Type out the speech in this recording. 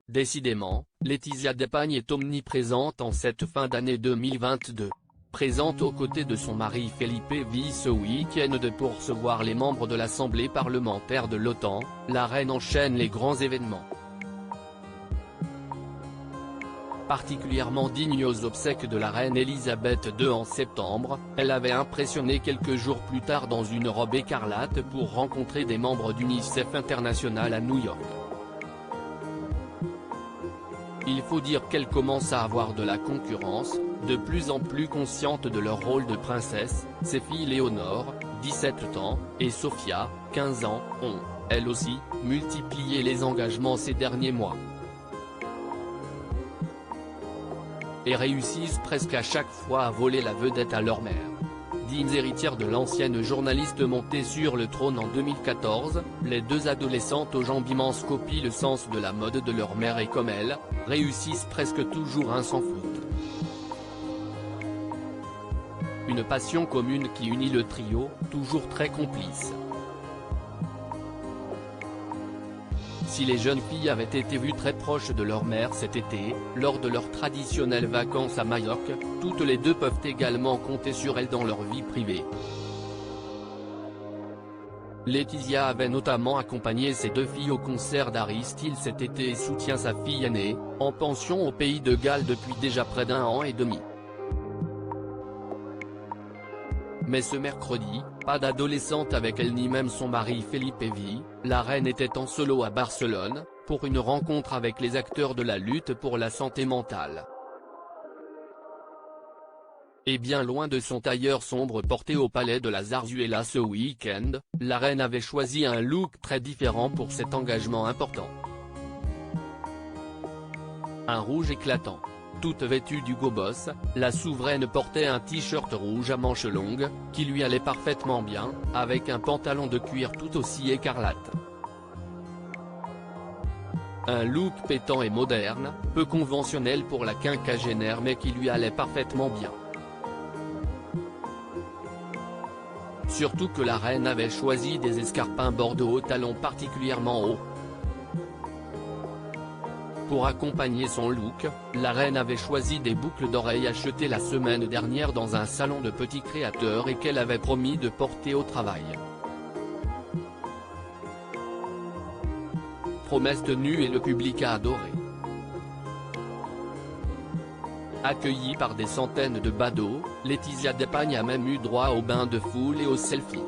Décidément, Laetitia Depagne est omniprésente en cette fin d'année 2022. Présente aux côtés de son mari Felipe V ce week-end pour recevoir les membres de l'Assemblée parlementaire de l'OTAN, la reine enchaîne les grands événements. Particulièrement digne aux obsèques de la reine Elisabeth II en septembre, elle avait impressionné quelques jours plus tard dans une robe écarlate pour rencontrer des membres d'UNICEF International à New York. Il faut dire qu'elle commence à avoir de la concurrence, de plus en plus consciente de leur rôle de princesse. Ses filles Léonore, 17 ans, et Sophia, 15 ans, ont, elles aussi, multiplié les engagements ces derniers mois. Et réussissent presque à chaque fois à voler la vedette à leur mère. Dignes héritières de l'ancienne journaliste montée sur le trône en 2014, les deux adolescentes aux jambes immenses copient le sens de la mode de leur mère et comme elles, réussissent presque toujours un sans faute. Une passion commune qui unit le trio, toujours très complice. Si les jeunes filles avaient été vues très proches de leur mère cet été, lors de leurs traditionnelles vacances à Majorque, toutes les deux peuvent également compter sur elles dans leur vie privée. Laetitia avait notamment accompagné ses deux filles au concert d'Harry Styles cet été et soutient sa fille aînée, en pension au pays de Galles depuis déjà près d'1 an et demi. Mais ce mercredi, pas d'adolescente avec elle ni même son mari Felipe V, la reine était en solo à Barcelone, pour une rencontre avec les acteurs de la lutte pour la santé mentale. Et bien loin de son tailleur sombre porté au palais de la Zarzuela ce week-end, la reine avait choisi un look très différent pour cet engagement important. Un rouge éclatant. Toute vêtue d'Hugo Boss, la souveraine portait un t-shirt rouge à manches longues, qui lui allait parfaitement bien, avec un pantalon de cuir tout aussi écarlate. Un look pétant et moderne, peu conventionnel pour la quinquagénaire mais qui lui allait parfaitement bien. Surtout que la reine avait choisi des escarpins bordeaux aux talons particulièrement hauts. Pour accompagner son look, la reine avait choisi des boucles d'oreilles achetées la semaine dernière dans un salon de petits créateurs et qu'elle avait promis de porter au travail. Promesse tenue et le public a adoré. Accueillie par des centaines de badauds, Laetitia Depagne a même eu droit au bain de foule et aux selfies.